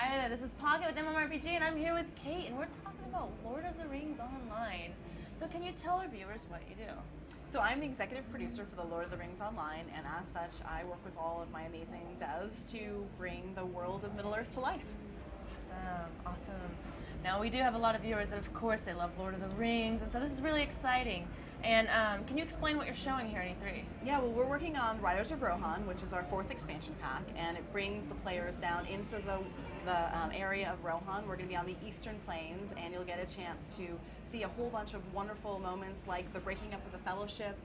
Hi there, this is Pokket with MMORPG, and I'm here with Kate, and we're talking about Lord of the Rings Online. So can you tell our viewers what you do? So I'm the executive producer for the Lord of the Rings Online, and as such, I work with all of my amazing devs to bring the world of Middle-earth to life. Awesome. Now, we do have a lot of viewers that, of course, they love Lord of the Rings, and so this is really exciting. And can you explain what you're showing here in E3? Yeah, well, we're working on Riders of Rohan, which is our 4th expansion pack, and it brings the players down into the area of Rohan. We're going to be on the Eastern Plains, and you'll get a chance to see a whole bunch of wonderful moments like the breaking up of the Fellowship.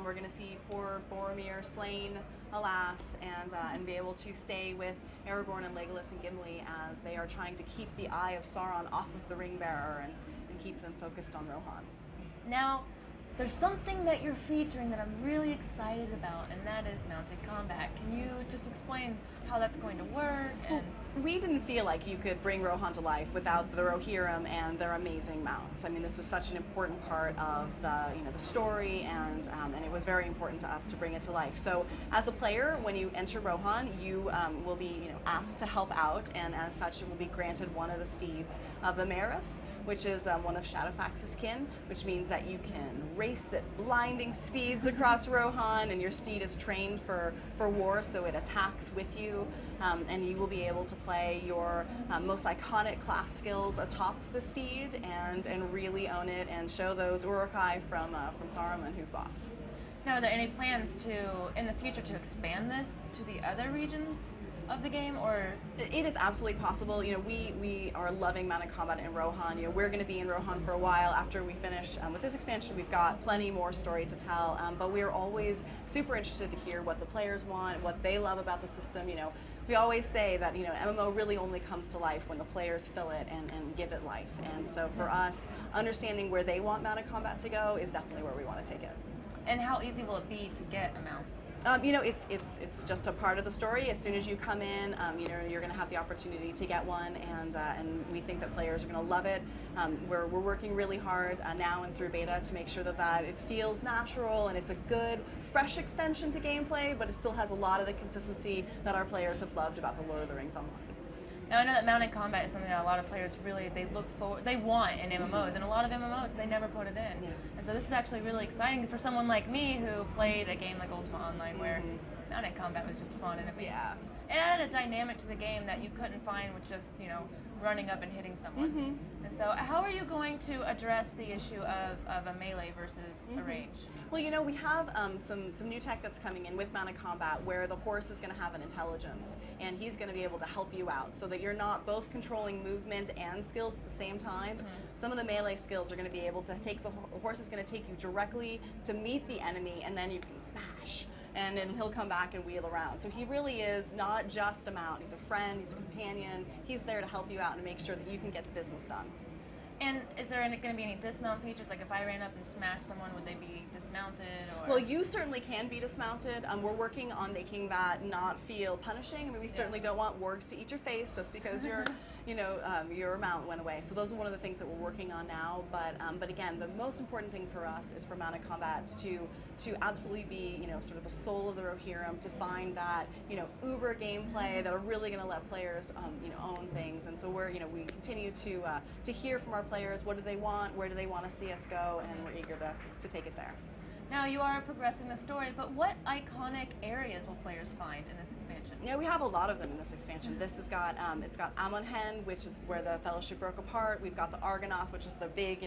We're going to see poor Boromir slain, alas, and be able to stay with Aragorn and Legolas and Gimli as they are trying to keep the eye of Sauron off of the Ringbearer and keep them focused on Rohan. Now, there's something that you're featuring that I'm really excited about, and that is mounted combat. Can you just explain how that's going to work? And we didn't feel like you could bring Rohan to life without the Rohirrim and their amazing mounts. I mean, this is such an important part of the story, and it was very important to us to bring it to life. So, as a player, when you enter Rohan, you will be asked to help out, and as such, it will be granted one of the steeds of the Maris, which is one of Shadowfax's kin, which means that you can race at blinding speeds across Rohan, and your steed is trained for war, so it attacks with you, and you will be able to play your most iconic class skills atop the steed and really own it and show those Uruk-hai from Saruman, who's boss. now, are there any plans to, in the future, to expand this to the other regions of the game, or? It is absolutely possible. We are loving mounted combat in Rohan. We're going to be in Rohan for a while after we finish with this expansion. We've got plenty more story to tell, but we're always super interested to hear what the players want, what they love about the system. We always say that MMO really only comes to life when the players fill it and give it life. And so for us, understanding where they want mounted combat to go is definitely where we want to take it. And how easy will it be to get a mount? It's just a part of the story. As soon as you come in, you're going to have the opportunity to get one, and we think that players are going to love it. We're working really hard now and through beta to make sure that it feels natural and it's a good, fresh extension to gameplay, but it still has a lot of the consistency that our players have loved about the Lord of the Rings Online. Now, I know that mounted combat is something that a lot of players really, they want in MMOs, and a lot of MMOs, they never put it in. Yeah. And so this is actually really exciting for someone like me who played a game like Ultima Online where mounted combat was just fun and amazing. Yeah. It added a dynamic to the game that you couldn't find with just, running up and hitting someone. And so how are you going to address the issue of a melee versus a range? Well, we have some new tech that's coming in with mounted combat where the horse is going to have an intelligence, and he's going to be able to help you out so that you're not both controlling movement and skills at the same time. Some of the melee skills are going to be able to take the horse is going to take you directly to meet the enemy, and then you can smash. And then he'll come back and wheel around. So he really is not just a mount. He's a friend, he's a companion. He's there to help you out and make sure that you can get the business done. And is there going to be any dismount features? Like if I ran up and smashed someone, would they be dismounted? Or? Well, you certainly can be dismounted. We're working on making that not feel punishing. I mean, we certainly don't want wargs to eat your face just because your mount went away. So those are one of the things that we're working on now. But again, the most important thing for us is for mounted combat to absolutely be sort of the soul of the Rohirrim, to find that uber gameplay that are really going to let players own things. And so we continue to hear from our players, what do they want, where do they want to see us go, and we're eager to take it there. Now, you are progressing the story, but what iconic areas will players find in this expansion? Yeah, we have a lot of them in this expansion. This has got it's got Amonhen, which is where the Fellowship broke apart. We've got the Argonath, which is the big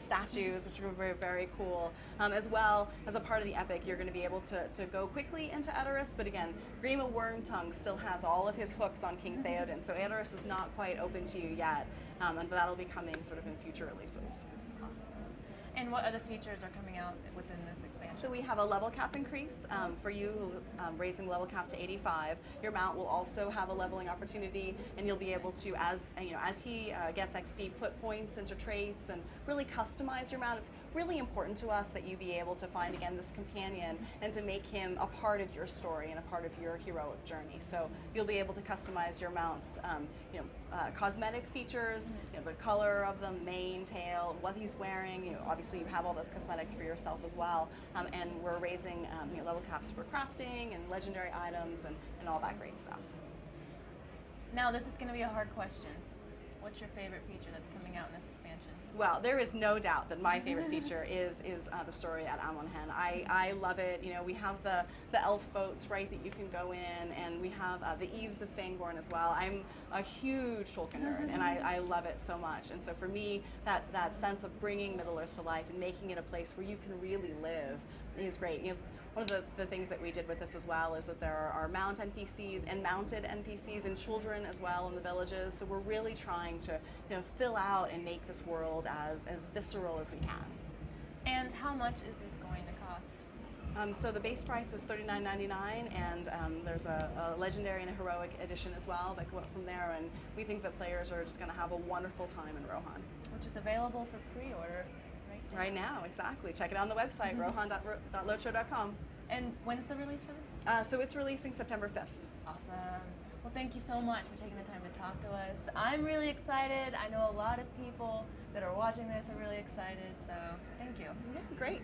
statues, which are very, very cool. As well as a part of the epic, you're going to be able to go quickly into Edoras, but again, Grima Wormtongue still has all of his hooks on King Theoden, so Edoras is not quite open to you yet, and that'll be coming sort of in future releases. And what other features are coming out within this expansion? So we have a level cap increase for you, raising the level cap to 85. Your mount will also have a leveling opportunity, and you'll be able to, as he gets XP, put points into traits and really customize your mount. It's really important to us that you be able to find again this companion and to make him a part of your story and a part of your heroic journey. So you'll be able to customize your mounts, cosmetic features, the color of them, mane, tail, what he's wearing. Obviously you have all those cosmetics for yourself as well, and we're raising level caps for crafting and legendary items and all that great stuff. Now, this is going to be a hard question. What's your favorite feature that's coming out in this expansion? Well, there is no doubt that my favorite feature is the story at Amonhen. I love it. You know, we have the elf boats, right, that you can go in, and we have the Eves of Fangorn as well. I'm a huge Tolkien nerd, and I love it so much. And so for me, that sense of bringing Middle-earth to life and making it a place where you can really live is great. You know, one of the things that we did with this as well is that there are mount NPCs and mounted NPCs and children as well in the villages. So we're really trying to, you know, fill out and make this world as visceral as we can. And how much is this going to cost? So the base price is $39.99, and there's a legendary and a heroic edition as well that go up from there. And we think that players are just going to have a wonderful time in Rohan. Which is available for pre-order right now, exactly. Check it out on the website, rohan.loadshow.com. And when's the release for this? So it's releasing September 5th. Awesome. Well, thank you so much for taking the time to talk to us. I'm really excited. I know a lot of people that are watching this are really excited, so thank you. Yeah, great.